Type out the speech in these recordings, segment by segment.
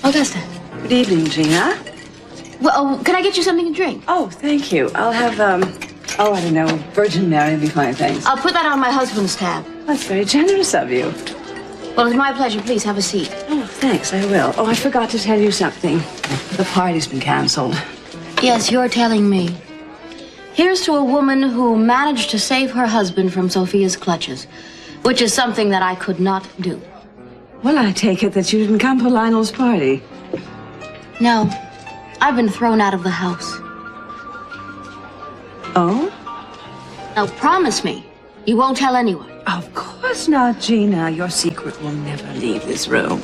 Augusta. Good evening, Gina. Well, can I get you something to drink? Oh, thank you. I'll have, I don't know, Virgin Mary would be fine, thanks. I'll put that on my husband's tab. That's very generous of you. Well, it's my pleasure. Please, have a seat. Oh, thanks, I will. Oh, I forgot to tell you something. The party's been canceled. Yes, you're telling me. Here's to a woman who managed to save her husband from Sophia's clutches, which is something that I could not do. Well, I take it that you didn't come to Lionel's party. No, I've been thrown out of the house. Oh? Now, promise me you won't tell anyone. Of course not, Gina. Your secret will never leave this room.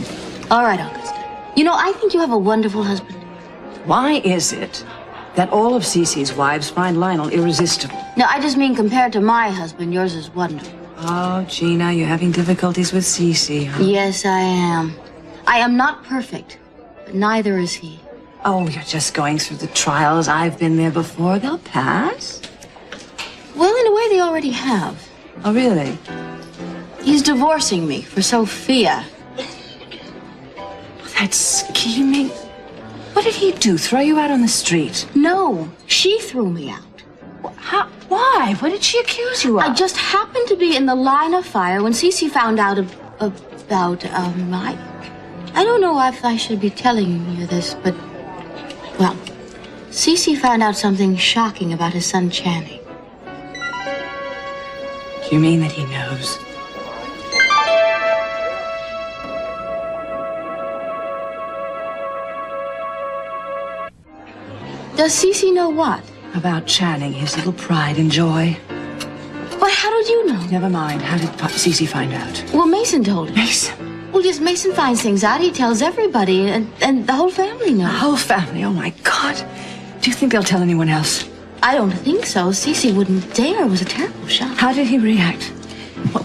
All right, Augusta. You know, I think you have a wonderful husband. Why is it that all of Cece's wives find Lionel irresistible? No, I just mean compared to my husband, yours is wonderful. Oh, Gina, you're having difficulties with Cece, huh? Yes, I am. I am not perfect, but neither is he. Oh, you're just going through the trials. I've been there before. They'll pass. Well, in a way, they already have. Oh, really? He's divorcing me for Sophia. That scheming. What did he do? Throw you out on the street? No, she threw me out. How? Why? What did she accuse you of? I just happened to be in the line of fire when Cece found out about, I don't know if I should be telling you this, but, well, Cece found out something shocking about his son Channing. You mean that he knows? Does Cece know what? About Channing, his little pride and joy. But how did you know? Never mind. How did Cece find out? Well, Mason told him. Mason? Well, yes, Mason finds things out. He tells everybody, and the whole family knows. The whole family? Oh, my God. Do you think they'll tell anyone else? I don't think so. Cece wouldn't dare. It was a terrible shock. How did he react?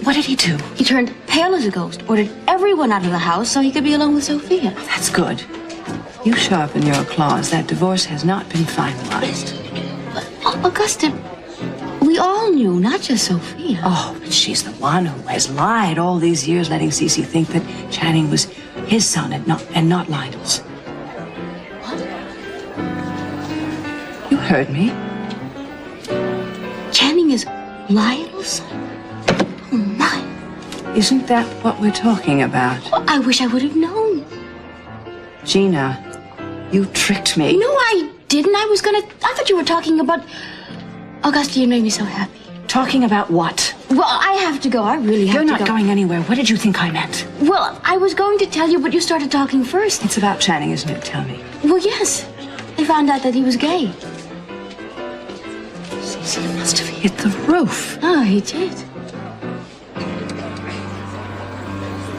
What did he do? He turned pale as a ghost, ordered everyone out of the house so he could be alone with Sophia. That's good. You sharpen your claws. That divorce has not been finalized. But, Augusta, we all knew, not just Sophia. Oh, but she's the one who has lied all these years, letting Cece think that Channing was his son and not Lionel's. What? You heard me. Channing is Lionel's son? Oh, my. Isn't that what we're talking about? Well, I wish I would have known. Gina, you tricked me. No, I didn't. I thought you were talking about... Augusta, you made me so happy. Talking about what? Well, I have to go. I really have to go. You're not going anywhere. What did you think I meant? Well, I was going to tell you, but you started talking first. It's about Channing, isn't it? Tell me. Well, yes. They found out that he was gay. Cece must have hit the roof. Oh, he did.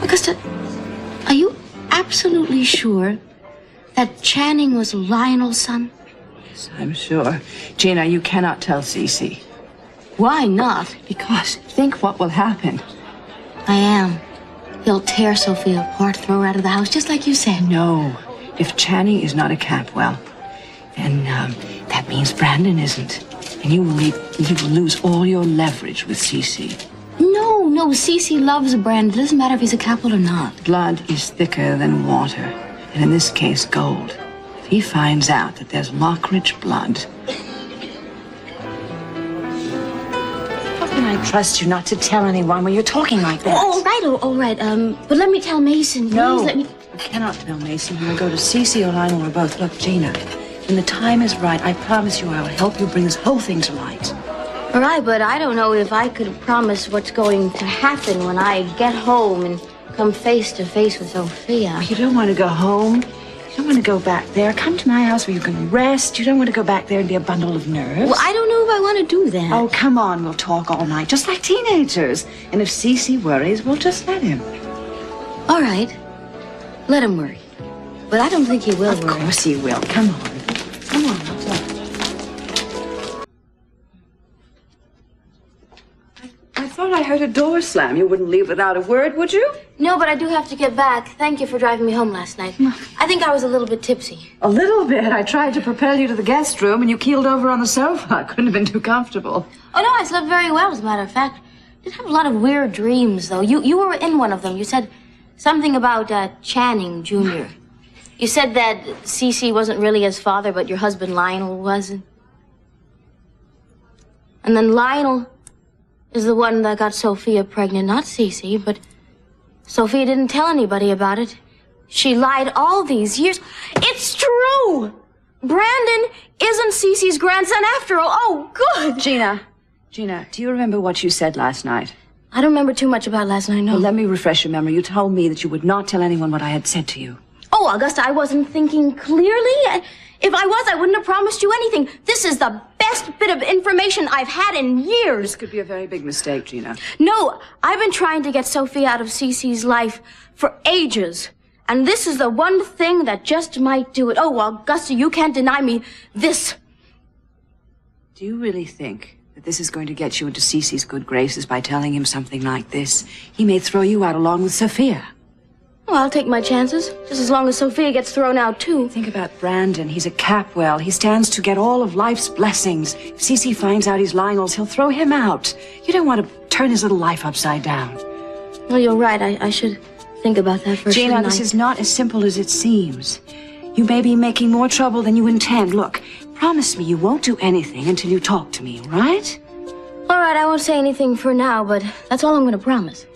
Augusta, are you absolutely sure that Channing was Lionel's son? Yes, I'm sure. Gina, you cannot tell Cece. Why not? Because think what will happen. I am. He'll tear Sophia apart, throw her out of the house, just like you said. No. If Channing is not a Capwell, then that means Brandon isn't. And you will lose all your leverage with Cece. No, Cece loves Brandon. It doesn't matter if he's a Capwell or not. Blood is thicker than water, and in this case, gold. If he finds out that there's Lockridge blood... How can I trust you not to tell anyone when you're talking like that? All right. But let me tell Mason. No, Please let me... you cannot tell Mason. You will go to Cece or Lionel or both. Look, Gina, when the time is right, I promise you I will help you bring this whole thing to light. All right, but I don't know if I could promise what's going to happen when I get home and come face to face with Sophia. You don't want to go home. You don't want to go back there. Come to my house where you can rest. You don't want to go back there and be a bundle of nerves. Well, I don't know if I want to do that. Oh, come on. We'll talk all night, just like teenagers. And if Cece worries, we'll just let him. All right. Let him worry. But I don't think he will worry. Of course he will. Come on. Come on. We'll talk. I thought I heard a door slam. You wouldn't leave without a word, would you? No, but I do have to get back. Thank you for driving me home last night. I think I was a little bit tipsy. A little bit. I tried to propel you to the guest room, and you keeled over on the sofa. Couldn't have been too comfortable. Oh, no, I slept very well, as a matter of fact. I did have a lot of weird dreams, though. You were in one of them. You said something about Channing Jr. You said that Cece wasn't really his father, but your husband Lionel wasn't. And then Lionel is the one that got Sophia pregnant, not Cece, but Sophia didn't tell anybody about it. She lied all these years. It's true! Brandon isn't Cece's grandson after all. Oh, good! Gina, do you remember what you said last night? I don't remember too much about last night, no. Well, let me refresh your memory. You told me that you would not tell anyone what I had said to you. Oh, Augusta, I wasn't thinking clearly. If I was, I wouldn't have promised you anything. This is the best bit of information I've had in years. This could be a very big mistake, Gina. No, I've been trying to get Sophia out of Cece's life for ages. And this is the one thing that just might do it. Oh, Augusta, you can't deny me this. Do you really think that this is going to get you into Cece's good graces by telling him something like this? He may throw you out along with Sophia. Well, I'll take my chances, just as long as Sophia gets thrown out, too. Think about Brandon. He's a Capwell. He stands to get all of life's blessings. If Cece finds out he's Lionel's, he'll throw him out. You don't want to turn his little life upside down. Well, you're right. I should think about that first. Gina, this is not as simple as it seems. You may be making more trouble than you intend. Look, promise me you won't do anything until you talk to me, right? All right, I won't say anything for now, but that's all I'm going to promise.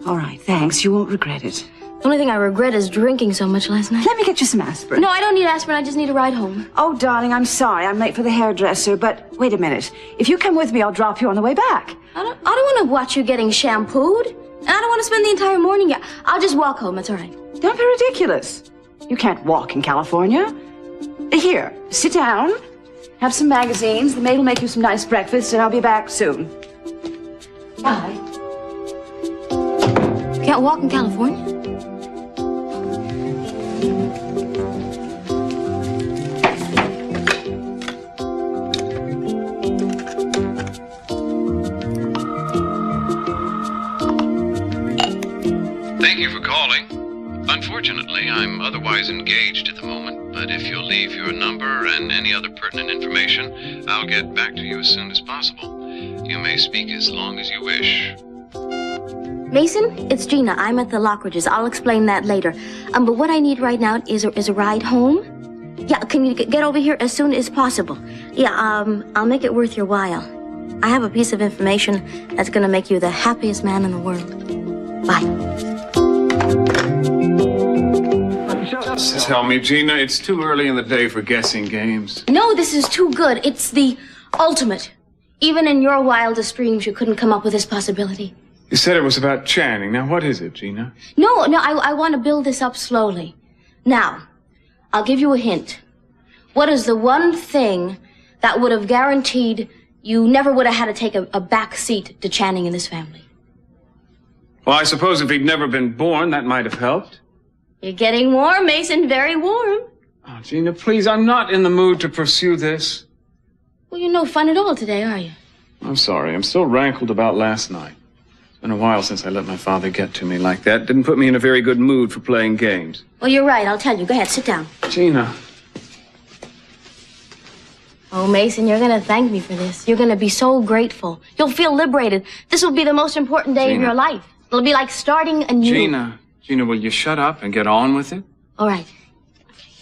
All right, thanks. You won't regret it. The only thing I regret is drinking so much last night. Let me get you some aspirin. No, I don't need aspirin. I just need a ride home. Oh, darling, I'm sorry. I'm late for the hairdresser, but wait a minute. If you come with me, I'll drop you on the way back. I don't want to watch you getting shampooed. And I don't want to spend the entire morning here. I'll just walk home. It's all right. Don't be ridiculous. You can't walk in California. Here, sit down. Have some magazines. The maid will make you some nice breakfast, and I'll be back soon. Bye. You can't walk in California? Thank you for calling. Unfortunately, I'm otherwise engaged at the moment, but if you'll leave your number and any other pertinent information, I'll get back to you as soon as possible. You may speak as long as you wish. Mason, it's Gina. I'm at the Lockridges. I'll explain that later. But what I need right now is a ride home. Yeah, can you get over here as soon as possible? Yeah, I'll make it worth your while. I have a piece of information that's gonna make you the happiest man in the world. Bye. Just tell me, Gina, it's too early in the day for guessing games. No, this is too good. It's the ultimate. Even in your wildest dreams, you couldn't come up with this possibility. You said it was about Channing. Now, what is it, Gina? No, I want to build this up slowly. Now, I'll give you a hint. What is the one thing that would have guaranteed you never would have had to take a back seat to Channing in this family? Well, I suppose if he'd never been born, that might have helped. You're getting warm, Mason, very warm. Oh, Gina, please, I'm not in the mood to pursue this. Well, you're no fun at all today, are you? I'm sorry. I'm still rankled about last night. It's been a while since I let my father get to me like that. Didn't put me in a very good mood for playing games. Well, you're right. I'll tell you. Go ahead, sit down. Gina. Oh, Mason, you're going to thank me for this. You're going to be so grateful. You'll feel liberated. This will be the most important day of your life. It'll be like starting a new... Gina, will you shut up and get on with it? All right.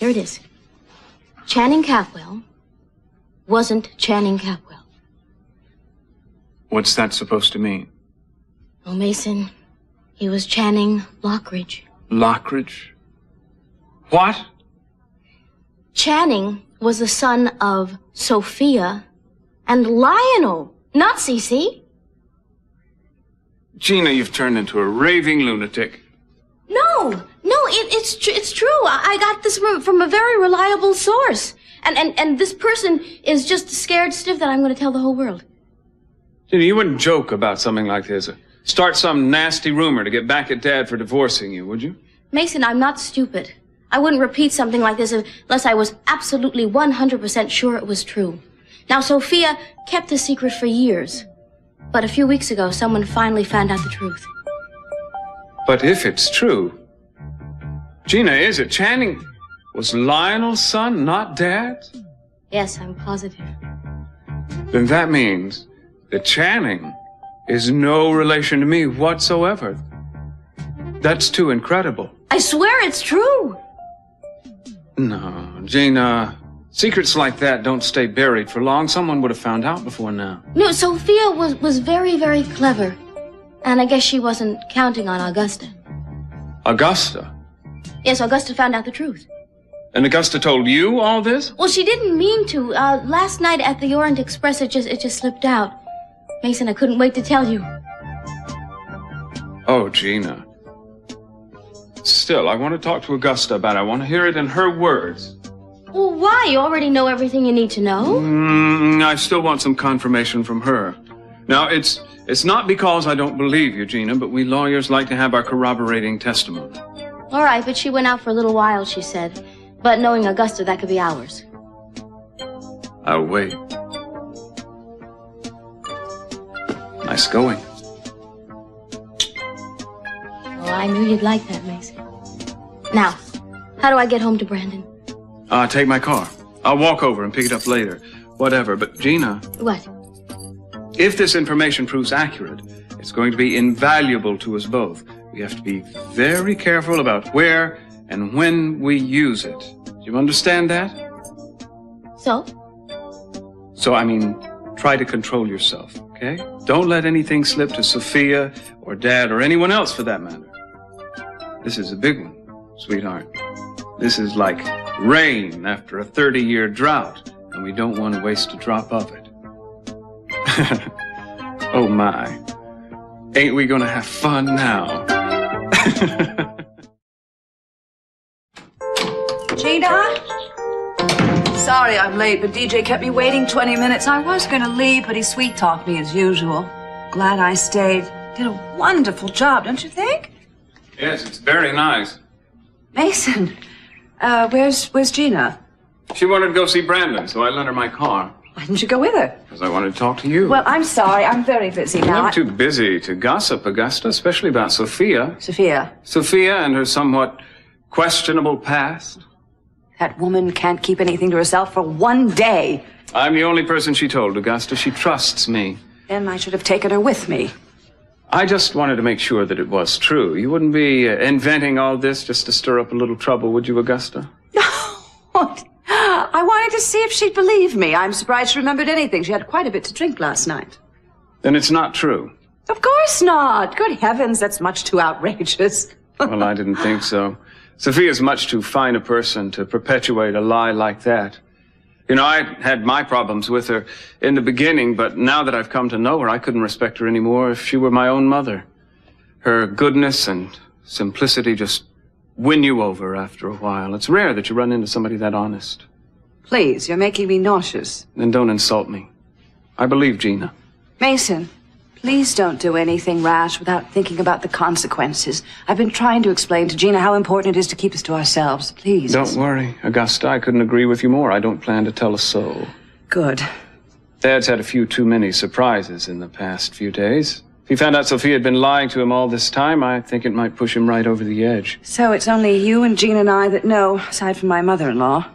Here it is. Channing Capwell wasn't Channing Capwell. What's that supposed to mean? Oh, Mason, he was Channing Lockridge. Lockridge? What? Channing was the son of Sophia and Lionel, not Cece. Gina, you've turned into a raving lunatic. No, it's true. I got this from a very reliable source. And this person is just scared stiff that I'm going to tell the whole world. Gina, you wouldn't joke about something like this. Start some nasty rumor to get back at Dad for divorcing you, would you? Mason, I'm not stupid. I wouldn't repeat something like this unless I was absolutely 100% sure it was true. Now, Sophia kept the secret for years. But a few weeks ago, someone finally found out the truth. But if it's true, Gina, is it? Channing was Lionel's son, not Dad's? Yes, I'm positive. Then that means that Channing is no relation to me whatsoever. That's too incredible. I swear it's true. No, Gina. Secrets like that don't stay buried for long. Someone would have found out before now. No, Sophia was very, very clever. And I guess she wasn't counting on Augusta. Augusta? Yes, Augusta found out the truth. And Augusta told you all this? Well, she didn't mean to. Last night at the Orient Express, it just slipped out. Mason, I couldn't wait to tell you. Oh, Gina. Still, I want to talk to Augusta about it. I want to hear it in her words. Well, why? You already know everything you need to know? I still want some confirmation from her. Now, it's not because I don't believe you, Gina, but we lawyers like to have our corroborating testimony. All right, but she went out for a little while, she said. But knowing Augusta, that could be hours. I'll wait. Nice going. Oh, I knew you'd like that, Mason. Now, how do I get home to Brandon? Take my car. I'll walk over and pick it up later. Whatever. But Gina... What? If this information proves accurate, it's going to be invaluable to us both. We have to be very careful about where and when we use it. Do you understand that? So? So, I mean, try to control yourself, okay? Don't let anything slip to Sophia or Dad or anyone else for that matter. This is a big one, sweetheart. This is like rain after a 30-year drought, and we don't want to waste a drop of it. Oh, my. Ain't we gonna have fun now? Gina? Sorry I'm late, but DJ kept me waiting 20 minutes. I was going to leave, but he sweet-talked me as usual. Glad I stayed. Did a wonderful job, don't you think? Yes, it's very nice. Mason, where's Gina? She wanted to go see Brandon, so I lent her my car. Why didn't you go with her? Because I wanted to talk to you. Well, I'm sorry. I'm very busy now. I'm too busy to gossip, Augusta, especially about Sophia. Sophia. Sophia and her somewhat questionable past. That woman can't keep anything to herself for one day. I'm the only person she told, Augusta. She trusts me. Then I should have taken her with me. I just wanted to make sure that it was true. You wouldn't be inventing all this just to stir up a little trouble, would you, Augusta? No. I wanted to see if she'd believe me. I'm surprised she remembered anything. She had quite a bit to drink last night. Then it's not true. Of course not. Good heavens, that's much too outrageous. Well, I didn't think so. Sophia's much too fine a person to perpetuate a lie like that. You know, I had my problems with her in the beginning, but now that I've come to know her, I couldn't respect her anymore if she were my own mother. Her goodness and simplicity just win you over after a while. It's rare that you run into somebody that honest. Please, you're making me nauseous. Then don't insult me. I believe Gina. Mason, please don't do anything rash without thinking about the consequences. I've been trying to explain to Gina how important it is to keep us to ourselves. Please. Don't worry, Augusta. I couldn't agree with you more. I don't plan to tell a soul. Good. Dad's had a few too many surprises in the past few days. If he found out Sophia had been lying to him all this time, I think it might push him right over the edge. So it's only you and Gina and I that know, aside from my mother-in-law.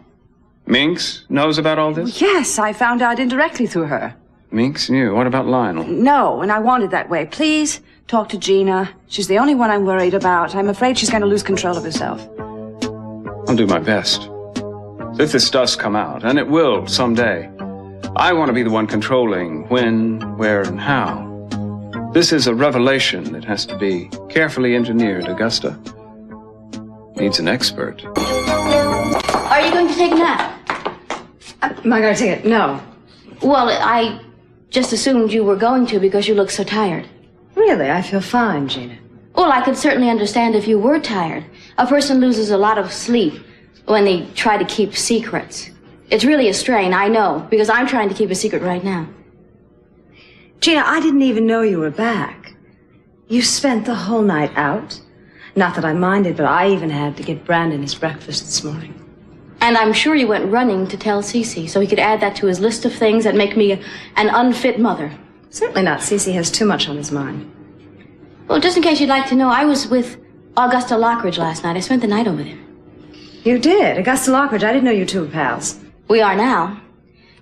Minx knows about all this? Yes, I found out indirectly through her. Minx knew. What about Lionel? No, and I want it that way. Please talk to Gina. She's the only one I'm worried about. I'm afraid she's going to lose control of herself. I'll do my best. If this does come out, and it will someday, I want to be the one controlling when, where, and how. This is a revelation that has to be carefully engineered, Augusta. Needs an expert. Are you going to take a nap? Am I going to take it? No. Well, I just assumed you were going to because you look so tired. Really? I feel fine, Gina. Well, I could certainly understand if you were tired. A person loses a lot of sleep when they try to keep secrets. It's really a strain, I know, because I'm trying to keep a secret right now. Gina, I didn't even know you were back. You spent the whole night out. Not that I minded, but I even had to get Brandon his breakfast this morning. And I'm sure you went running to tell Cece so he could add that to his list of things that make me an unfit mother. Certainly not. Cece has too much on his mind. Well, just in case you'd like to know, I was with Augusta Lockridge last night. I spent the night over there. You did? Augusta Lockridge. I didn't know you two were pals. We are now.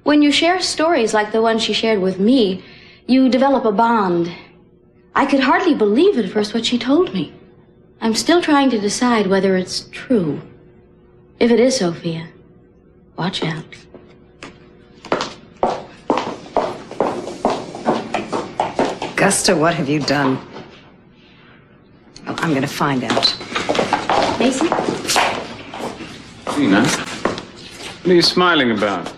When you share stories like the one she shared with me, you develop a bond. I could hardly believe at first what she told me. I'm still trying to decide whether it's true. If it is Sophia, watch out. Augusta, what have you done? Well, I'm going to find out. Mason? Gina, what are you smiling about?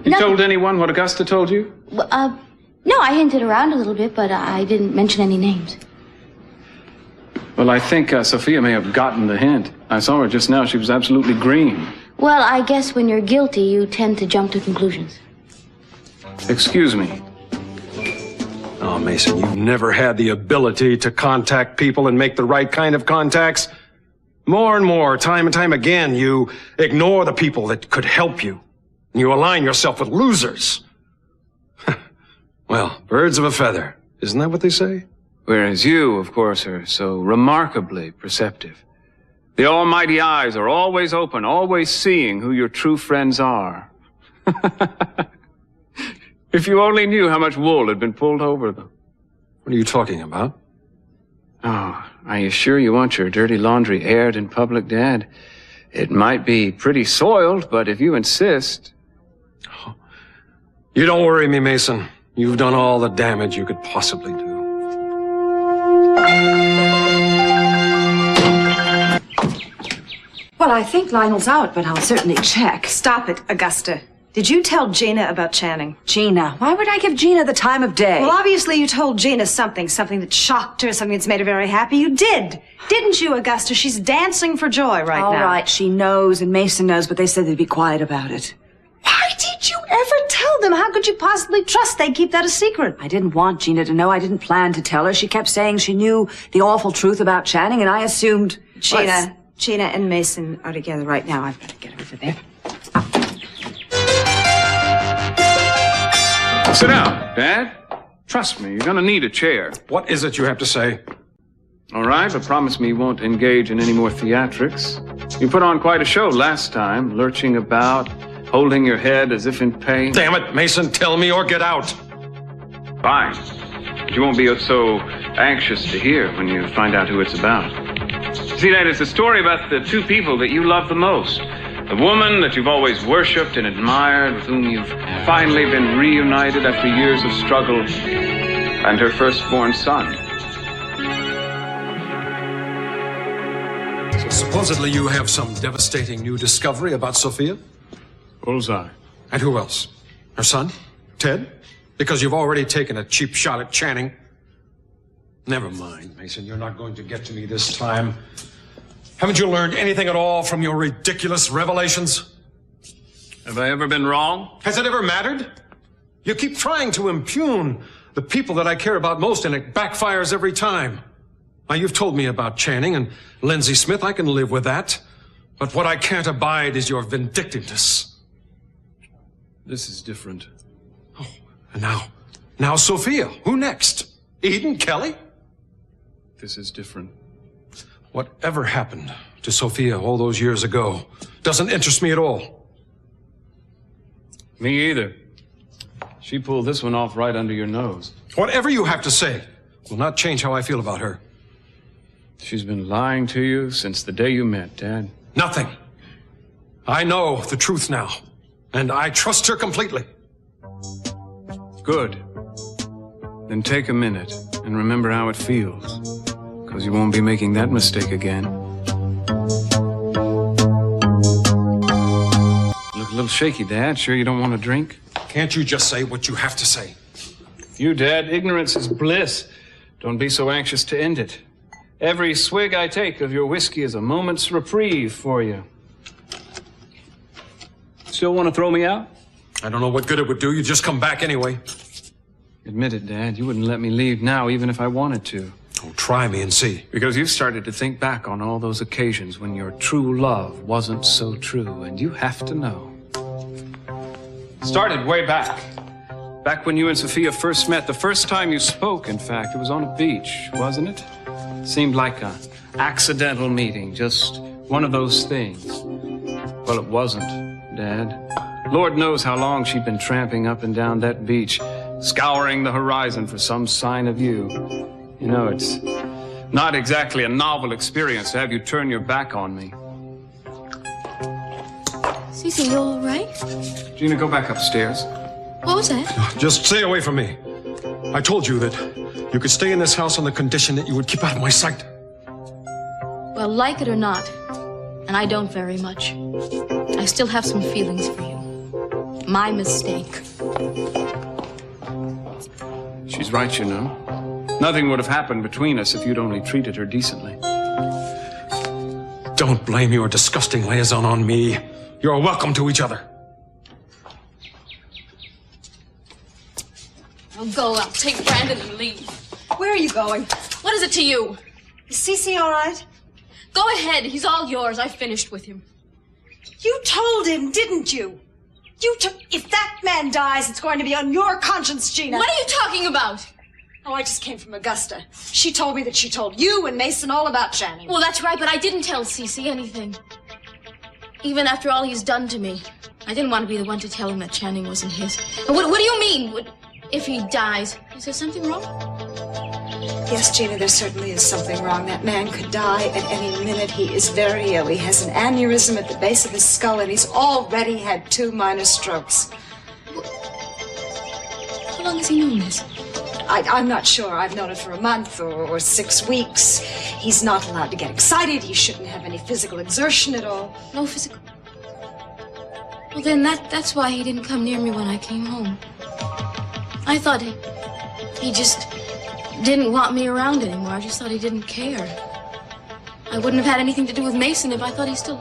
You Nothing. told anyone what Augusta told you? No, I hinted around a little bit, but I didn't mention any names. Well, I think Sophia may have gotten the hint. I saw her just now. She was absolutely green. Well, I guess when you're guilty, you tend to jump to conclusions. Excuse me. Oh, Mason, you've never had the ability to contact people and make the right kind of contacts. More and more, time and time again, you ignore the people that could help you. You align yourself with losers. Well, birds of a feather. Isn't that what they say? Whereas you, of course, are so remarkably perceptive. The almighty eyes are always open, always seeing who your true friends are. If you only knew how much wool had been pulled over them. What are you talking about? Oh, are you sure you want your dirty laundry aired in public, Dad? It might be pretty soiled, but if you insist... You don't worry me, Mason. You've done all the damage you could possibly do. Well, I think Lionel's out, but I'll certainly check. Stop it, Augusta. Did you tell Gina about Channing? Gina. Why would I give Gina the time of day? Well, obviously you told Gina something that shocked her, something that's made her very happy. You did. Didn't you, Augusta? She's dancing for joy right now. All right, she knows and Mason knows, but they said they'd be quiet about it. Why did you ever tell them? How could you possibly trust they'd keep that a secret? I didn't want Gina to know. I didn't plan to tell her. She kept saying she knew the awful truth about Channing, and I assumed... Gina and Mason are together right now. I've got to get over there. Sit down, Dad. Trust me, you're gonna need a chair. What is it you have to say? All right, but promise me you won't engage in any more theatrics. You put on quite a show last time, lurching about, holding your head as if in pain. Damn it, Mason, tell me or get out. Fine. But you won't be so anxious to hear when you find out who it's about. See, Dad, it's a story about the two people that you love the most. The woman that you've always worshipped and admired, with whom you've finally been reunited after years of struggle, and her firstborn son. So supposedly you have some devastating new discovery about Sophia? Bullseye. And who else? Her son? Ted? Because you've already taken a cheap shot at Channing. Never mind, Mason. You're not going to get to me this time. Haven't you learned anything at all from your ridiculous revelations? Have I ever been wrong? Has it ever mattered? You keep trying to impugn the people that I care about most, and it backfires every time. Now, you've told me about Channing and Lindsay Smith. I can live with that. But what I can't abide is your vindictiveness. This is different. Oh, and now Sophia. Who next? Eden? Kelly? This is different. Whatever happened to Sophia all those years ago doesn't interest me at all. Me either. She pulled this one off right under your nose. Whatever you have to say will not change how I feel about her. She's been lying to you since the day you met, Dad. Nothing. I know the truth now, and I trust her completely. Good. Then take a minute and remember how it feels. Because you won't be making that mistake again. Look a little shaky, Dad. Sure you don't want a drink? Can't you just say what you have to say? You, Dad, ignorance is bliss. Don't be so anxious to end it. Every swig I take of your whiskey is a moment's reprieve for you. Still want to throw me out? I don't know what good it would do. You just come back anyway. Admit it, Dad. You wouldn't let me leave now, even if I wanted to. Oh, try me and see. Because you've started to think back on all those occasions when your true love wasn't so true, and you have to know. Started way back. Back when you and Sophia first met. The first time you spoke, in fact. It was on a beach, wasn't it? Seemed like an accidental meeting, just one of those things. Well, it wasn't, Dad. Lord knows how long she'd been tramping up and down that beach, scouring the horizon for some sign of you. You know, it's not exactly a novel experience to have you turn your back on me. Cece, you all right? Gina, go back upstairs. What was that? Just stay away from me. I told you that you could stay in this house on the condition that you would keep out of my sight. Well, like it or not, and I don't very much, I still have some feelings for you. My mistake. She's right, you know. Nothing would have happened between us if you'd only treated her decently. Don't blame your disgusting liaison on me. You're welcome to each other. I'll go. I'll take Brandon and leave. Where are you going? What is it to you? Is Cece all right? Go ahead. He's all yours. I finished with him. You told him, didn't you? If that man dies, it's going to be on your conscience, Gina. What are you talking about? Oh, I just came from Augusta. She told me that she told you and Mason all about Channing. Well, that's right, but I didn't tell Cece anything. Even after all he's done to me, I didn't want to be the one to tell him that Channing wasn't his. And what do you mean? If he dies, is there something wrong? Yes, Gina, there certainly is something wrong. That man could die at any minute. He is very ill. He has an aneurysm at the base of his skull, and he's already had 2 minor strokes. How long has he known this? I'm not sure. I've known it for a month or 6 weeks. He's not allowed to get excited. He shouldn't have any physical exertion at all. No physical. Well, then that's why he didn't come near me when I came home. I thought he just didn't want me around anymore. I just thought he didn't care. I wouldn't have had anything to do with Mason if I thought he still...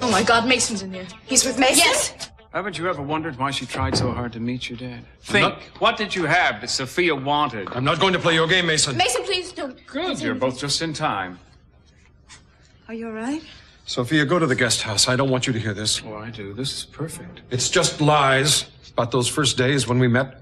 Oh, my God, Mason's in there. He's with Mason? Yes! Haven't you ever wondered why she tried so hard to meet your dad? Think, what did you have that Sophia wanted? I'm not going to play your game, Mason. Mason, please don't. Good, you're both just in time. Are you all right? Sophia, go to the guest house. I don't want you to hear this. Oh, I do. This is perfect. It's just lies about those first days when we met.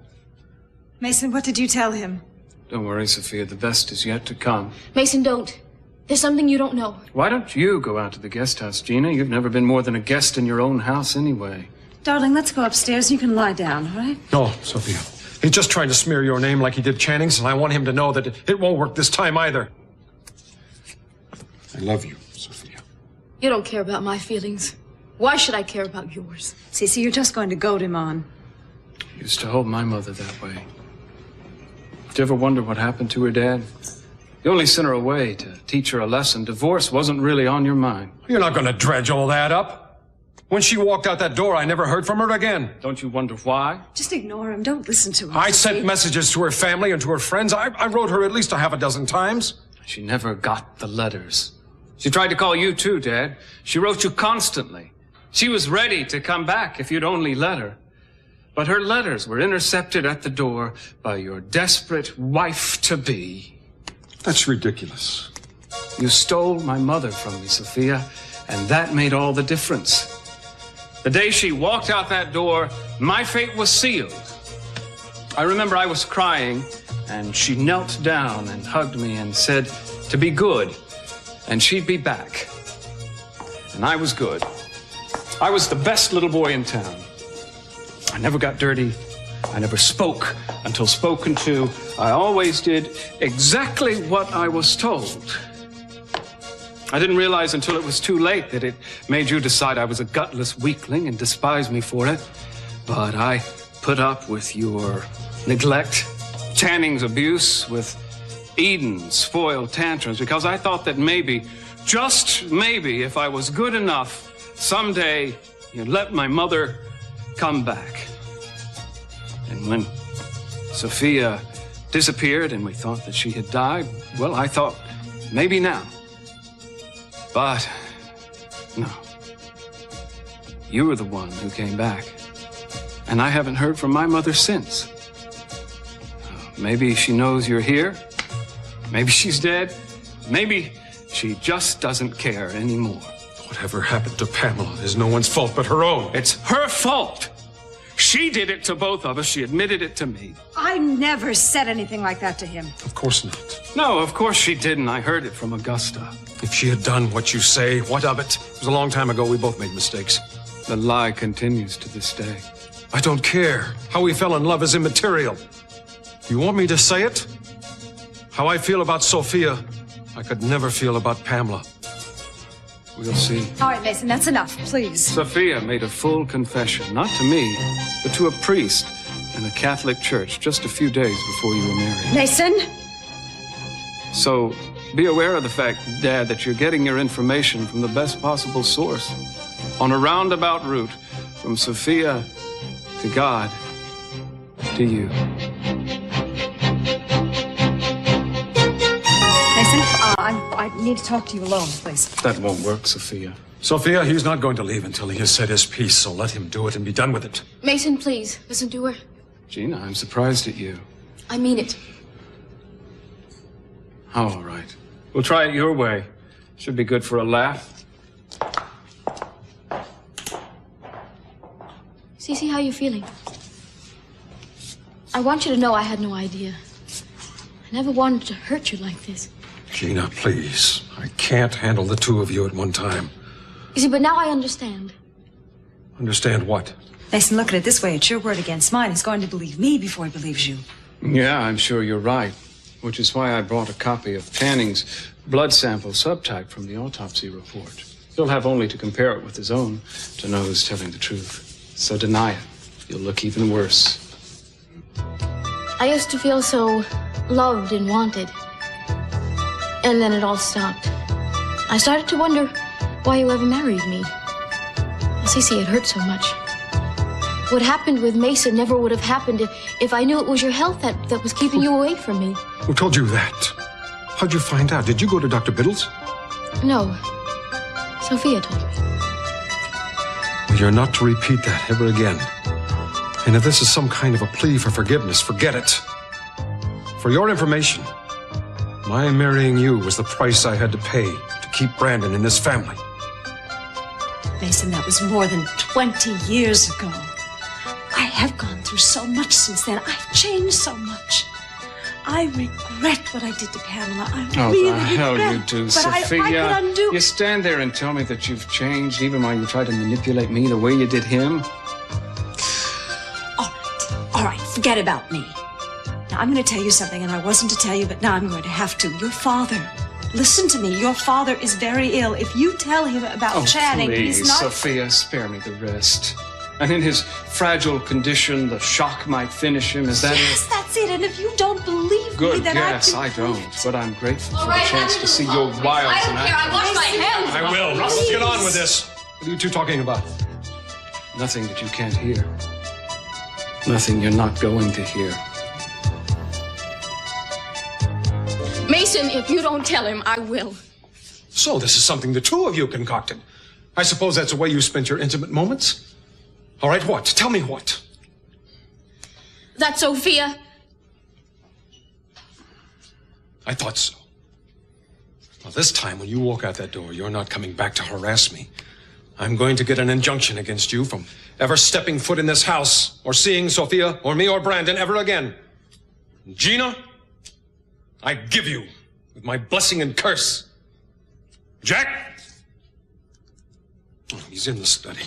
Mason, what did you tell him? Don't worry, Sophia. The best is yet to come. Mason, don't. There's something you don't know. Why don't you go out to the guest house, Gina? You've never been more than a guest in your own house anyway. Darling, let's go upstairs. You can lie down, all right? No, Sophia. He's just trying to smear your name like he did Channing's, and I want him to know that it won't work this time either. I love you, Sophia. You don't care about my feelings. Why should I care about yours? Cece, you're just going to goad him on. You used to hold my mother that way. Did you ever wonder what happened to her dad? You only sent her away to teach her a lesson. Divorce wasn't really on your mind. You're not going to dredge all that up. When she walked out that door, I never heard from her again. Don't you wonder why? Just ignore him. Don't listen to him. I sent messages to her family and to her friends. I wrote her at least a half a dozen times. She never got the letters. She tried to call you too, Dad. She wrote you constantly. She was ready to come back if you'd only let her. But her letters were intercepted at the door by your desperate wife-to-be. That's ridiculous. You stole my mother from me, Sophia, and that made all the difference. The day she walked out that door, my fate was sealed. I remember I was crying, and she knelt down and hugged me and said to be good, and she'd be back. And I was good. I was the best little boy in town. I never got dirty. I never spoke until spoken to. I always did exactly what I was told. I didn't realize until it was too late that it made you decide I was a gutless weakling and despise me for it. But I put up with your neglect, Channing's abuse, with Eden's spoiled tantrums, because I thought that maybe, just maybe, if I was good enough, someday you'd let my mother come back. And when Sophia disappeared and we thought that she had died, well, I thought maybe now. But no. You were the one who came back. And I haven't heard from my mother since. Maybe she knows you're here. Maybe she's dead. Maybe she just doesn't care anymore. Whatever happened to Pamela is no one's fault but her own. It's her fault. She did it to both of us. She admitted it to me. I never said anything like that to him. Of course not. No, of course she didn't. I heard it from Augusta. If she had done what you say, what of it? It was a long time ago. We both made mistakes. The lie continues to this day. I don't care. How we fell in love is immaterial. You want me to say it? How I feel about Sophia, I could never feel about Pamela. We'll see. All right, Mason, that's enough, please. Sophia made a full confession, not to me, but to a priest in a Catholic church just a few days before you were married. Mason? So be aware of the fact, Dad, that you're getting your information from the best possible source. On a roundabout route from Sophia to God to you. Mason, I need to talk to you alone, please. That won't work, Sophia. Sophia, he's not going to leave until he has said his piece, so let him do it and be done with it. Mason, please, listen to her. Gina, I'm surprised at you. I mean it. Oh, all right. We'll try it your way. Should be good for a laugh. Cece, how are you feeling? I want you to know I had no idea. I never wanted to hurt you like this. Gina, please. I can't handle the two of you at one time. You see, but now I understand. Understand what? Mason, look at it this way. It's your word against mine. He's going to believe me before he believes you. Yeah, I'm sure you're right. Which is why I brought a copy of Tanning's blood sample subtype from the autopsy report. He'll have only to compare it with his own to know who's telling the truth. So deny it. You'll look even worse. I used to feel so loved and wanted. And then it all stopped. I started to wonder why you ever married me. Cece, it hurt so much. What happened with Mason never would have happened if I knew it was your health that was keeping you away from me. Who told you that? How'd you find out? Did you go to Dr. Biddle's? No. Sophia told me. Well, you're not to repeat that ever again. And if this is some kind of a plea for forgiveness, forget it. For your information, my marrying you was the price I had to pay to keep Brandon in this family. Mason, that was more than 20 years ago. I have gone through so much since then. I've changed so much. I regret what I did to Pamela. I really the hell regret, you do, but Sophia. I could undo. You stand there and tell me that you've changed even while you try to manipulate me the way you did him? All right, forget about me. Now, I'm going to tell you something, and I wasn't to tell you, but now I'm going to have to. Your father, listen to me. Your father is very ill. If you tell him about Channing, please, he's not... Sophia, spare me the rest. And in his fragile condition, the shock might finish him. Is that it? Yes, that's it. And if you don't believe me, Good then guess. I don't. But I'm grateful for the chance to see your wiles I don't and care. I wash my hands. I will. Let's get on with this. What are you two talking about? Nothing that you can't hear. Nothing you're not going to hear. Mason, if you don't tell him, I will. So this is something the two of you concocted. I suppose that's the way you spent your intimate moments? All right, what? Tell me what. That Sophia. I thought so. Well, this time when you walk out that door, you're not coming back to harass me. I'm going to get an injunction against you from ever stepping foot in this house or seeing Sophia or me or Brandon ever again. Gina, I give you with my blessing and curse. Jack? Oh, he's in the study.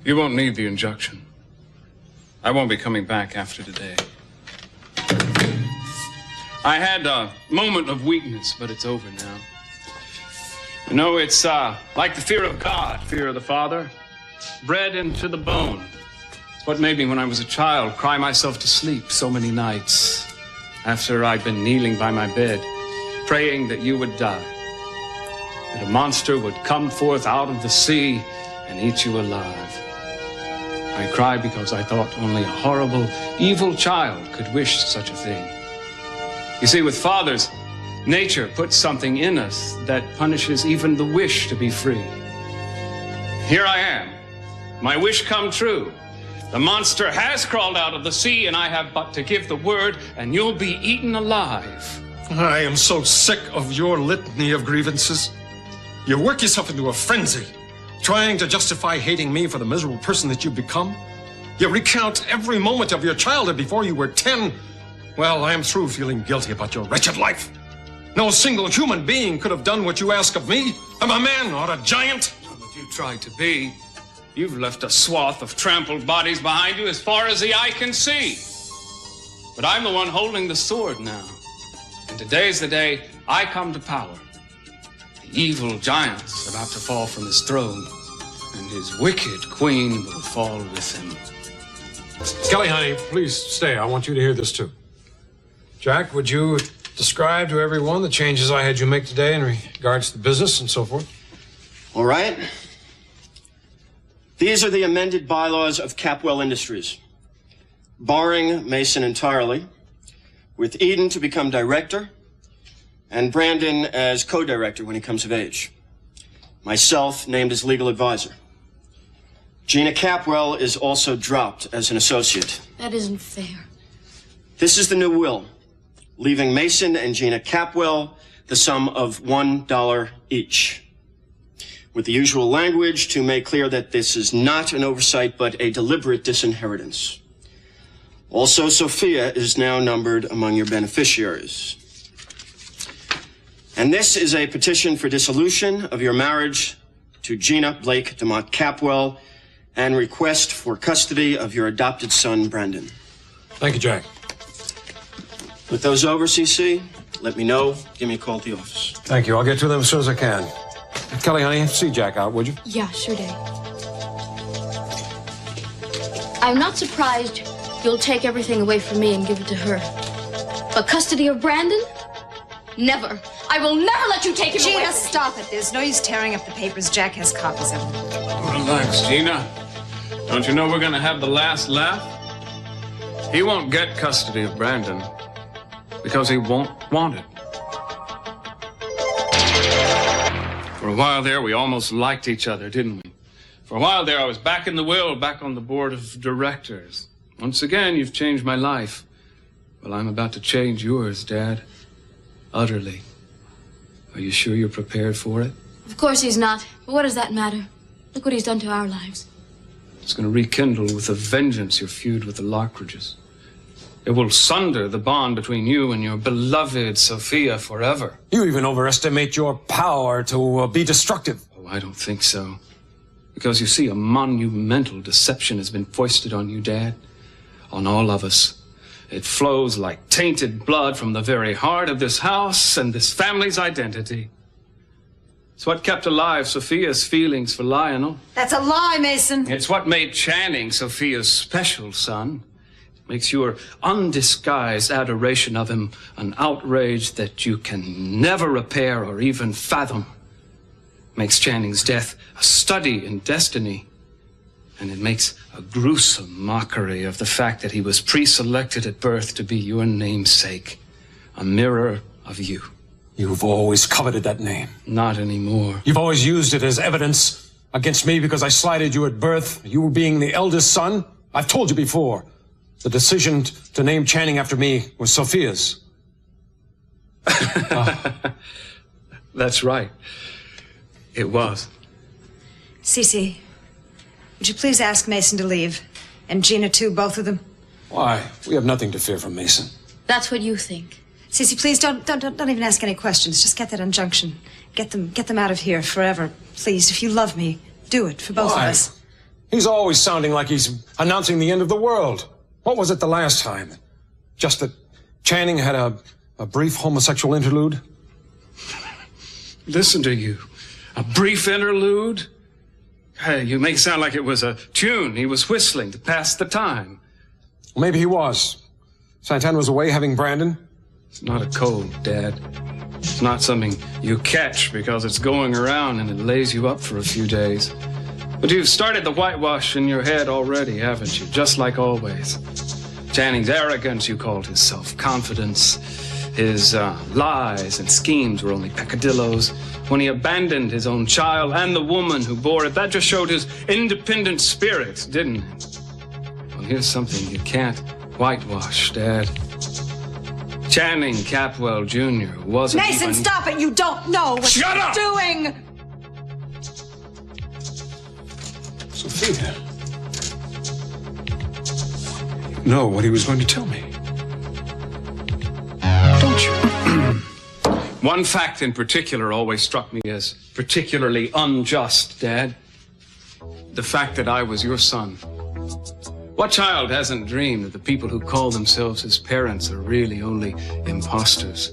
You won't need the injunction. I won't be coming back after today. I had a moment of weakness, but it's over now. You know, it's like the fear of God, fear of the Father, bred into the bone. It's what made me, when I was a child, cry myself to sleep so many nights after I'd been kneeling by my bed, praying that you would die, that a monster would come forth out of the sea and eat you alive. I cried because I thought only a horrible, evil child could wish such a thing. You see, with fathers, nature puts something in us that punishes even the wish to be free. Here I am, my wish come true. The monster has crawled out of the sea, and I have but to give the word, and you'll be eaten alive. I am so sick of your litany of grievances. You work yourself into a frenzy, trying to justify hating me for the miserable person that you've become. You recount every moment of your childhood before you were 10. Well, I am through feeling guilty about your wretched life. No single human being could have done what you ask of me. I'm a man, not a giant. But you tried to be. You've left a swath of trampled bodies behind you as far as the eye can see. But I'm the one holding the sword now. And today's the day I come to power, the evil giant's about to fall from his throne, and his wicked queen will fall with him. Kelly, honey, please stay. I want you to hear this too. Jack, would you describe to everyone the changes I had you make today in regards to the business and so forth? All right. These are the amended bylaws of Capwell Industries. Barring Mason entirely, with Eden to become director, and Brandon as co-director when he comes of age. Myself named as legal advisor. Gina Capwell is also dropped as an associate. That isn't fair. This is the new will, leaving Mason and Gina Capwell the sum of $1 each, with the usual language to make clear that this is not an oversight but a deliberate disinheritance. Also, Sophia is now numbered among your beneficiaries. And this is a petition for dissolution of your marriage to Gina Blake DeMott Capwell and request for custody of your adopted son, Brandon. Thank you, Jack. With those over, CC, let me know. Give me a call at the office. Thank you. I'll get to them as soon as I can. Kelly, honey, see Jack out, would you? Yeah, sure, Dave. I'm not surprised you'll take everything away from me and give it to her. But custody of Brandon? Never. I will never let you take him away Gina, from me. stop it. There's no use tearing up the papers. Jack has copies of them. Relax, Gina. Don't you know we're gonna have the last laugh? He won't get custody of Brandon because he won't want it. For a while there, we almost liked each other, didn't we? For a while there, I was back in the will, back on the board of directors. Once again, you've changed my life. Well, I'm about to change yours, Dad. Utterly. Are you sure you're prepared for it? Of course he's not. But what does that matter? Look what he's done to our lives. It's going to rekindle with a vengeance your feud with the Lockridges. It will sunder the bond between you and your beloved Sophia forever. You even overestimate your power to be destructive. Oh, I don't think so. Because you see, a monumental deception has been foisted on you, Dad. On all of us. It flows like tainted blood from the very heart of this house and this family's identity. It's what kept alive Sophia's feelings for Lionel. That's a lie, Mason. It's what made Channing Sophia's special son. It makes your undisguised adoration of him an outrage that you can never repair or even fathom. It makes Channing's death a study in destiny. And it makes a gruesome mockery of the fact that he was pre-selected at birth to be your namesake, a mirror of you. You've always coveted that name. Not anymore. You've always used it as evidence against me because I slighted you at birth, you being the eldest son. I've told you before, the decision to name Channing after me was Sophia's. That's right. It was. Cece, would you please ask Mason to leave? And Gina, too, both of them? Why? We have nothing to fear from Mason. That's what you think. Cece, please don't even ask any questions. Just get that injunction. Get them out of here forever. Please, if you love me, do it for both of us. He's always sounding like he's announcing the end of the world. What was it the last time? Just that Channing had a brief homosexual interlude? Listen to you. A brief interlude? Hey, you make it sound like it was a tune he was whistling to pass the time. Maybe he was. Santana was away having Brandon. It's not a cold, Dad. It's not something you catch because it's going around and it lays you up for a few days. But you've started the whitewash in your head already, haven't you? Just like always. Channing's arrogance, you called his self-confidence. His lies and schemes were only peccadillos. When he abandoned his own child and the woman who bore it, that just showed his independent spirit, didn't it? Well, here's something you can't whitewash, Dad. Channing Capwell Jr. wasn't Mason, even... stop it! You don't know what Shut you're up! doing! Sophia. You know what he was going to tell me. Don't you? One fact in particular always struck me as particularly unjust, Dad. The fact that I was your son. What child hasn't dreamed that the people who call themselves his parents are really only imposters?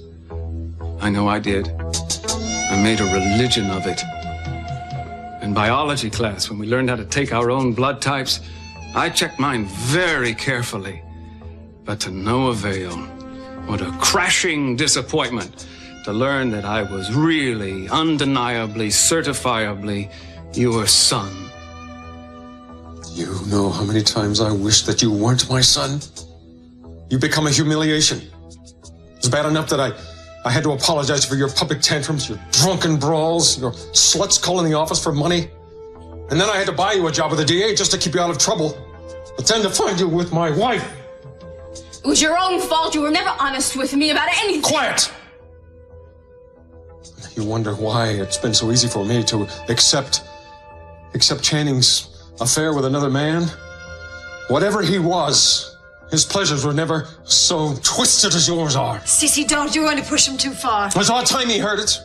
I know I did. I made a religion of it. In biology class, when we learned how to take our own blood types, I checked mine very carefully. But to no avail. What a crashing disappointment to learn that I was really, undeniably, certifiably your son. You know how many times I wish that you weren't my son? You become a humiliation. It's bad enough that I had to apologize for your public tantrums, your drunken brawls, your sluts calling the office for money. And then I had to buy you a job with the DA just to keep you out of trouble. But then to find you with my wife. It was your own fault. You were never honest with me about anything. Quiet! You wonder why it's been so easy for me to accept Channing's affair with another man? Whatever he was, his pleasures were never so twisted as yours are. Cece, don't. You're going to push him too far. It's about time he heard it.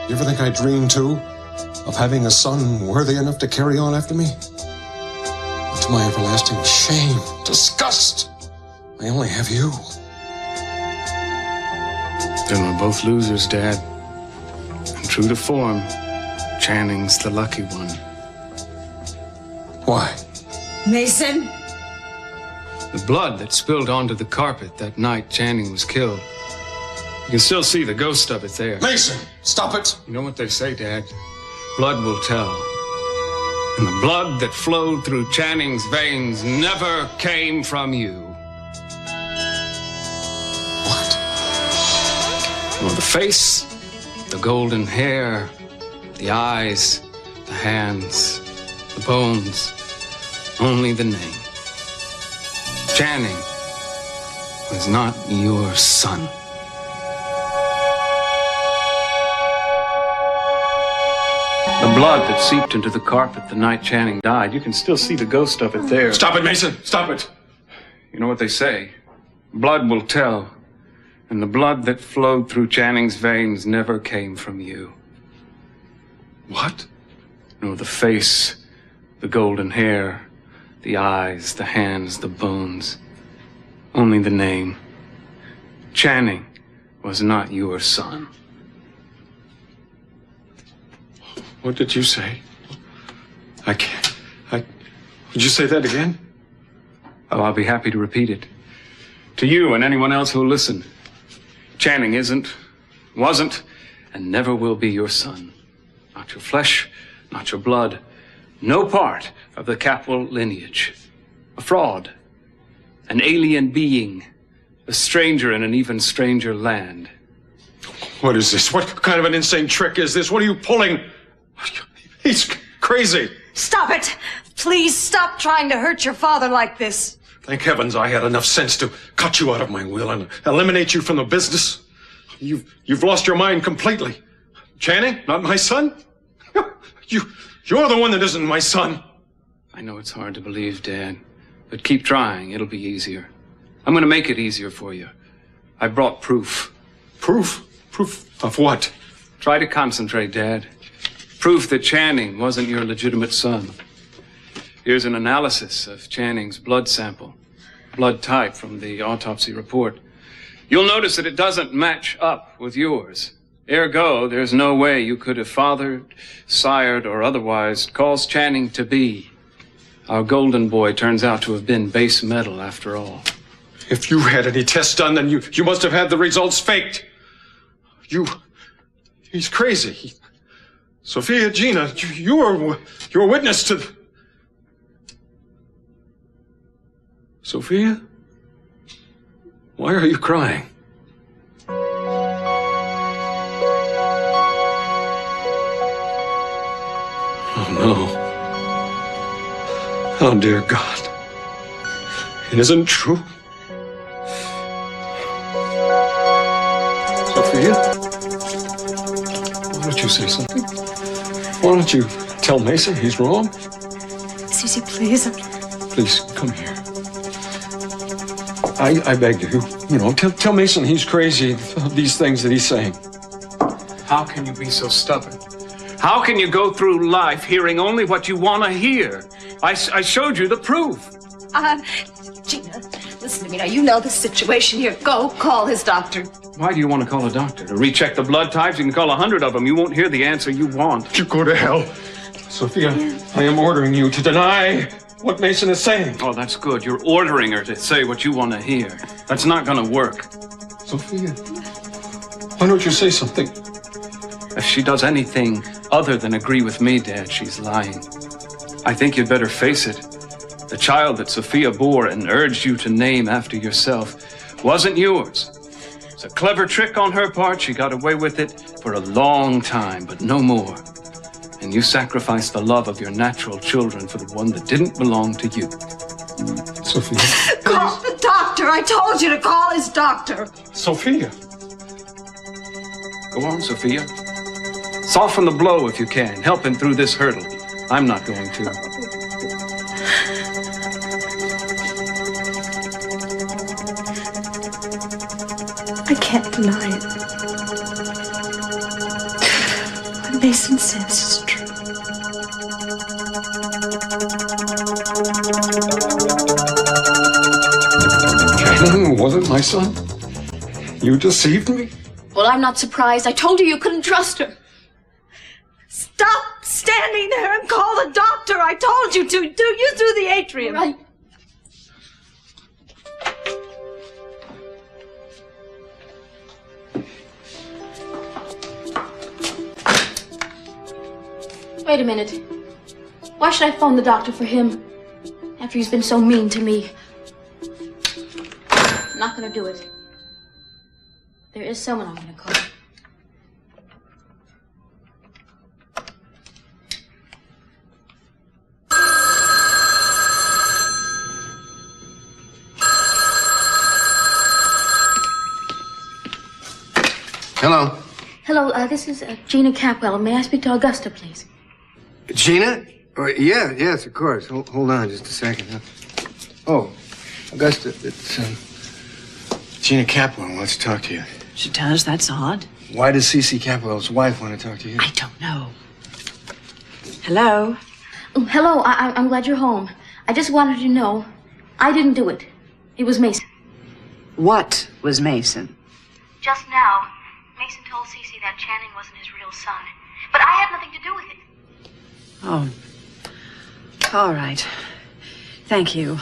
You ever think I dreamed, too, of having a son worthy enough to carry on after me? But to my everlasting shame, disgust, I only have you. Then we're both losers, Dad. And true to form, Channing's the lucky one. Why? Mason? The blood that spilled onto the carpet that night Channing was killed. You can still see the ghost of it there. Mason, stop it! You know what they say, Dad? Blood will tell. And the blood that flowed through Channing's veins never came from you. What? Well, the face, the golden hair, the eyes, the hands, the bones, only the name. Channing was not your son. The blood that seeped into the carpet the night Channing died, you can still see the ghost of it there. Stop it, Mason! Stop it! You know what they say? Blood will tell. And the blood that flowed through Channing's veins never came from you. What? No, the face, the golden hair, the eyes, the hands, the bones. Only the name. Channing was not your son. What did you say? I can't. Would you say that again? Oh, I'll be happy to repeat it. To you and anyone else who'll listen. Channing isn't, wasn't, and never will be your son. Not your flesh, not your blood. No part of the Capwell lineage. A fraud. An alien being. A stranger in an even stranger land. What is this? What kind of an insane trick is this? What are you pulling? He's crazy. Stop it! Please stop trying to hurt your father like this. Thank heavens I had enough sense to cut you out of my will and eliminate you from the business. You've lost your mind completely. Channing, not my son? You're the one that isn't my son. I know it's hard to believe, Dad, but keep trying. It'll be easier. I'm going to make it easier for you. I brought proof. Proof? Proof of what? Try to concentrate, Dad. Proof that Channing wasn't your legitimate son. Here's an analysis of Channing's blood sample. Blood type from the autopsy report. You'll notice that it doesn't match up with yours. Ergo, there's no way you could have fathered, sired, or otherwise caused Channing to be. Our golden boy turns out to have been base metal after all. If you had any tests done, then you must have had the results faked. He's crazy. Sophia, Gina, you're witness to... Sophia? Why are you crying? Oh, no. Oh, dear God. It isn't true. Sophia? Why don't you say something? Why don't you tell Mason he's wrong? Cece, please. Please, come here. I beg you, tell Mason he's crazy of these things that he's saying. How can you be so stubborn? How can you go through life hearing only what you want to hear? I showed you the proof. Gina, listen to me now. You know the situation here. Go call his doctor. Why do you want to call a doctor? To recheck the blood types? You can call 100 of them. You won't hear the answer you want. You go to hell. Sophia, I am ordering you to deny what Mason is saying. Oh, that's good. You're ordering her to say what you want to hear. That's not going to work. Sophia, why don't you say something? If she does anything other than agree with me, Dad, she's lying. I think you'd better face it. The child that Sophia bore and urged you to name after yourself wasn't yours. It's a clever trick on her part. She got away with it for a long time, but no more. And you sacrificed the love of your natural children for the one that didn't belong to you. Sophia. Call the doctor. I told you to call his doctor. Sophia. Go on, Sophia. Soften the blow if you can. Help him through this hurdle. I'm not going to. I can't deny it. What Mason says is true. Channing wasn't my son. You deceived me. Well, I'm not surprised. I told you couldn't trust her. Stop standing there and call the doctor. I told you to. Do you through the atrium? Right. Wait a minute. Why should I phone the doctor for him after he's been so mean to me? I'm not gonna do it. There is someone I'm gonna call. Hello. Hello, this is Gina Capwell. May I speak to Augusta, please? Gina? Yes, of course. Hold on just a second. Oh, Augusta, it's Gina Capwell wants to talk to you. She does? That's odd. Why does C.C. Capwell's wife want to talk to you? I don't know. Hello? Oh, hello, I'm glad you're home. I just wanted you to know I didn't do it. It was Mason. What was Mason? Just now, Mason told Cece that Channing wasn't his real son. But I had nothing to do with it. Oh. All right. Thank you.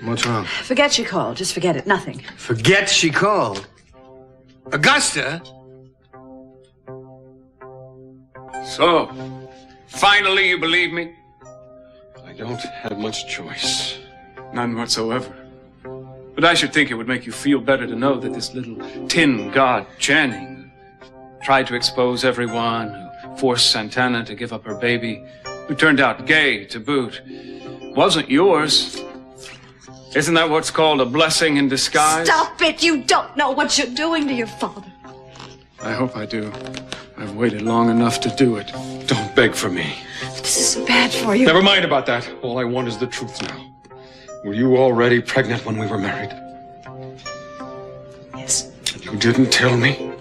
What's wrong? Forget she called. Just forget it. Nothing. Forget she called. Augusta? So, finally you believe me? I don't have much choice. None whatsoever. But I should think it would make you feel better to know that this little tin god, Channing, tried to expose everyone, who forced Santana to give up her baby, who turned out gay to boot, wasn't yours. Isn't that what's called a blessing in disguise? Stop it! You don't know what you're doing to your father. I hope I do. I've waited long enough to do it. Don't beg for me. This is so bad for you. Never mind about that. All I want is the truth now. Were you already pregnant when we were married? Yes. You didn't tell me?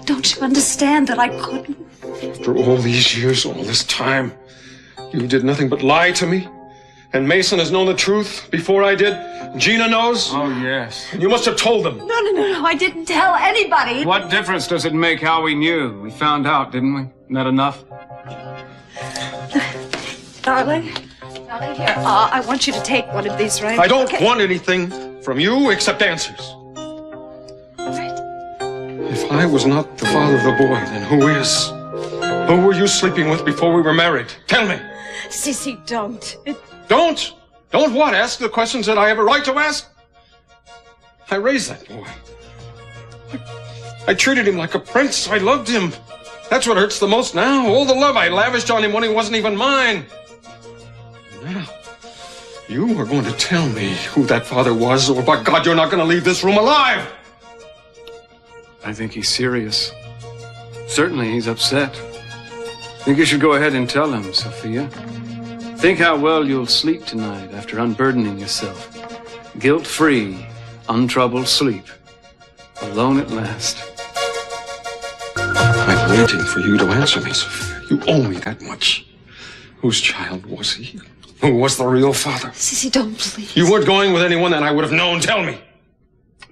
Don't you understand that I couldn't? After all these years, all this time, you did nothing but lie to me? And Mason has known the truth before I did? Gina knows? Oh, yes. And you must have told them. No. I didn't tell anybody. What difference does it make how we knew? We found out, didn't we? Isn't that enough? Darling, here. I want you to take one of these, right? I don't want anything from you except answers. Right. If I was not the father of the boy, then who is? Who were you sleeping with before we were married? Tell me. Sissy, don't. Don't? Don't what? Ask the questions that I have a right to ask? I raised that boy. I treated him like a prince. I loved him. That's what hurts the most now. All the love I lavished on him when he wasn't even mine. Now, you are going to tell me who that father was, or by God, you're not going to leave this room alive. I think he's serious. Certainly he's upset. I think you should go ahead and tell him, Sophia. Think how well you'll sleep tonight after unburdening yourself. Guilt-free, untroubled sleep. Alone at last. I'm waiting for you to answer me, Sophia. You owe me that much. Whose child was he? Who was the real father? Sissy, don't, please. You weren't going with anyone that I would have known. Tell me.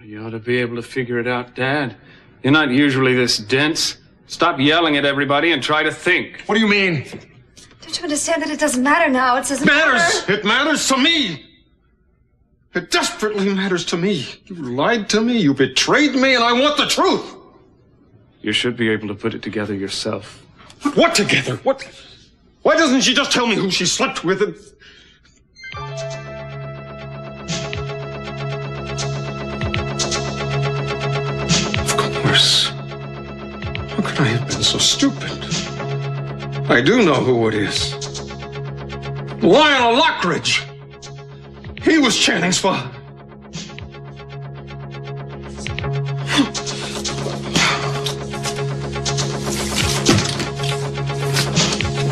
You ought to be able to figure it out, Dad. You're not usually this dense. Stop yelling at everybody and try to think. What do you mean? Don't you understand that it doesn't matter now? It doesn't Matters! It matters to me! It desperately matters to me. You lied to me, you betrayed me, and I want the truth! You should be able to put it together yourself. What together? What? Why doesn't she just tell me who she slept with and... Of course. How could I have been so stupid? I do know who it is. Lionel Lockridge! He was Channing's father.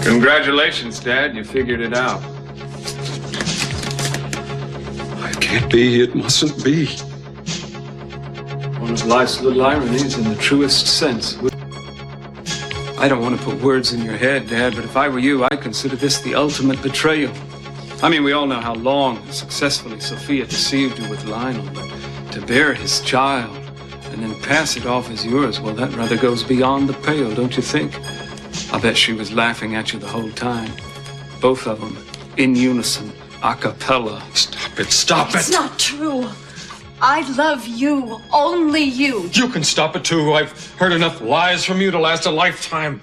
Congratulations, Dad. You figured it out. It can't be. It mustn't be. One of life's little ironies in the truest sense. I don't want to put words in your head, Dad, but if I were you, I'd consider this the ultimate betrayal. I mean, we all know how long and successfully Sophia deceived you with Lionel, but to bear his child and then pass it off as yours, well, that rather goes beyond the pale, don't you think? I bet she was laughing at you the whole time. Both of them, in unison, a cappella. Stop it, stop it! It's not true. I love you, only you. You can stop it too. I've heard enough lies from you to last a lifetime.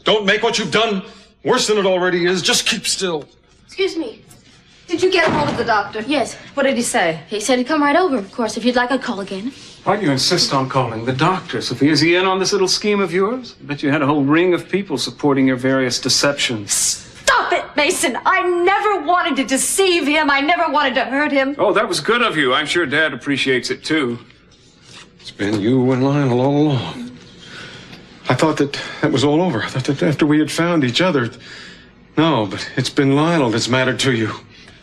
Don't make what you've done worse than it already is. Just keep still. Excuse me. Did you get a hold of the doctor? Yes. What did he say? He said he'd come right over. Of course, if you'd like, I'd call again. Why do you insist on calling the doctor, Sophia? Is he in on this little scheme of yours? I bet you had a whole ring of people supporting your various deceptions. Stop it, Mason. I never wanted to deceive him. I never wanted to hurt him. Oh, that was good of you. I'm sure Dad appreciates it, too. It's been you and Lionel all along. I thought that was all over. I thought that after we had found each other... No, but it's been Lionel that's mattered to you.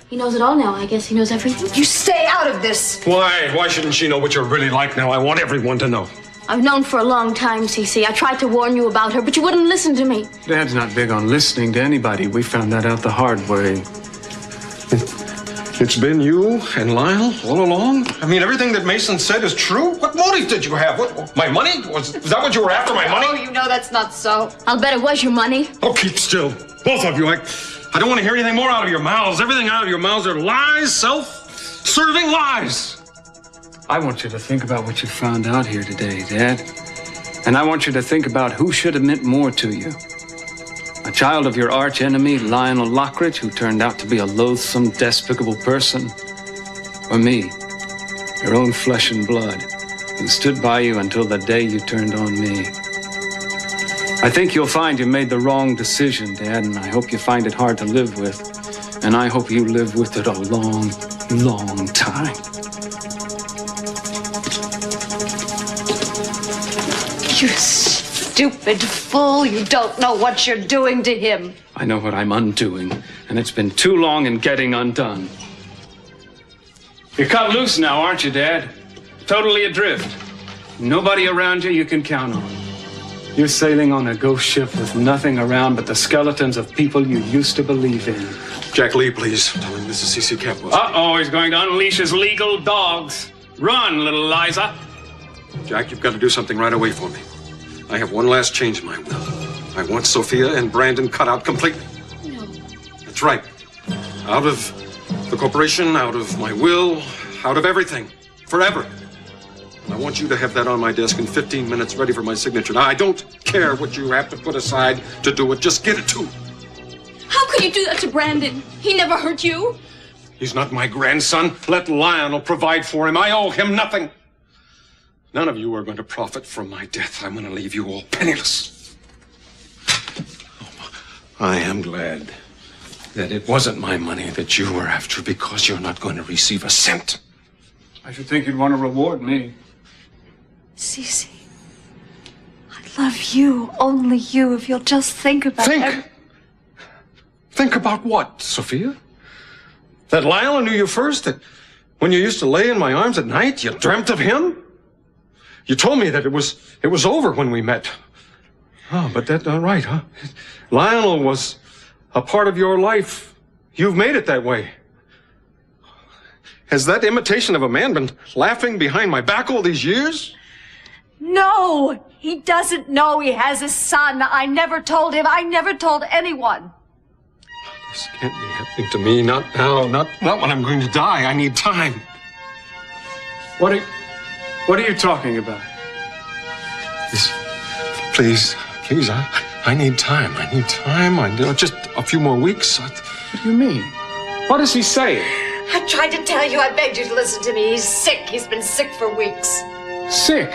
He knows it all now. I guess he knows everything. You stay out of this. Why? Why shouldn't she know what you're really like now? I want everyone to know. I've known for a long time, Cece. I tried to warn you about her, but you wouldn't listen to me. Dad's not big on listening to anybody. We found that out the hard way. It's been you and Lionel all along? I mean, everything that Mason said is true? What motive did you have? What, my money? Was that what you were after, my money? Oh, you know that's not so. I'll bet it was your money. Oh, keep still. Both of you. I don't want to hear anything more out of your mouths. Everything out of your mouths are lies, self-serving lies. I want you to think about what you found out here today, Dad. And I want you to think about who should have meant more to you. A child of your arch enemy, Lionel Lockridge, who turned out to be a loathsome, despicable person. Or me, your own flesh and blood, who stood by you until the day you turned on me. I think you'll find you made the wrong decision, Dad, and I hope you find it hard to live with. And I hope you live with it a long, long time. You stupid fool. You don't know what you're doing to him. I know what I'm undoing, and it's been too long in getting undone. You're cut loose now, aren't you, Dad? Totally adrift. Nobody around you can count on. You're sailing on a ghost ship with nothing around but the skeletons of people you used to believe in. Jack, Lee, please. Tell him this is C.C. Capwell. Uh-oh, he's going to unleash his legal dogs. Run, little Liza. Jack, you've got to do something right away for me. I have one last change in my will. I want Sophia and Brandon cut out completely. No. That's right. Out of the corporation, out of my will, out of everything. Forever. I want you to have that on my desk in 15 minutes, ready for my signature. Now, I don't care what you have to put aside to do it. Just get it to me. How could you do that to Brandon? He never hurt you. He's not my grandson. Let Lionel provide for him. I owe him nothing. None of you are going to profit from my death. I'm going to leave you all penniless. I am glad that it wasn't my money that you were after, because you're not going to receive a cent. I should think you'd want to reward me. Cece, I love you, only you, if you'll just think about it. Think about what, Sophia? That Lionel knew you first? That when you used to lay in my arms at night, you dreamt of him? You told me that it was over when we met. Oh, but that's not right, huh? Lionel was a part of your life. You've made it that way. Has that imitation of a man been laughing behind my back all these years? No, he doesn't know he has a son. I never told him. I never told anyone. This can't be happening to me. Not now. Not when I'm going to die. I need time. What are you talking about? Please, I need time. I need time. I need just a few more weeks. What do you mean? What is he saying? I tried to tell you. I begged you to listen to me. He's sick. He's been sick for weeks. Sick?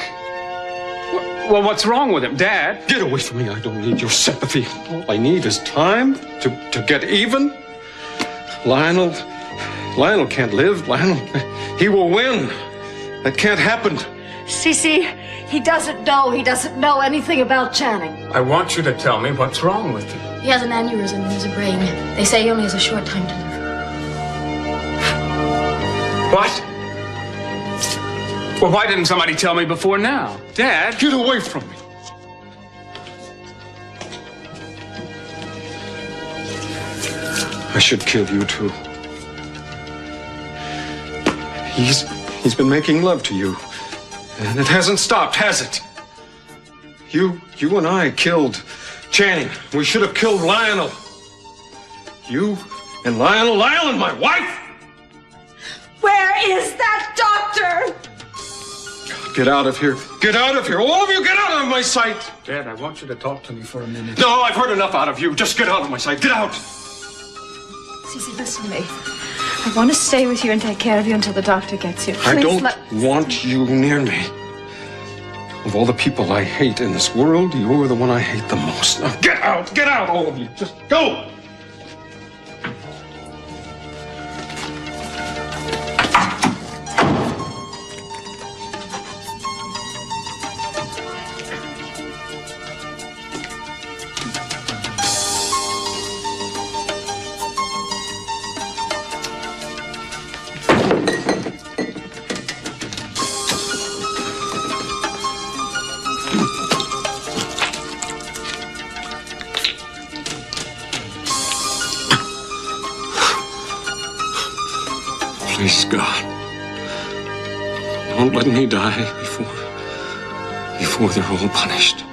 Well, what's wrong with him, Dad? Get away from me. I don't need your sympathy. All I need is time to get even. Lionel can't live. Lionel, he will win. That can't happen. Cece, he doesn't know. He doesn't know anything about Channing. I want you to tell me what's wrong with him. He has an aneurysm in his brain. They say he only has a short time to live. What? Well, why didn't somebody tell me before now? Dad? Get away from me. I should kill you too. He's been making love to you. And it hasn't stopped, has it? You and I killed Channing. We should have killed Lionel. You and Lionel and my wife! Where is that doctor? Get out of here. Get out of here. All of you, get out of my sight. Dad, I want you to talk to me for a minute. No, I've heard enough out of you. Just get out of my sight. Get out. Cece, listen to me. I want to stay with you and take care of you until the doctor gets here. I don't want you near me. Of all the people I hate in this world, you're the one I hate the most. Now get out, all of you. Just go. Please, God, don't let me die before they're all punished.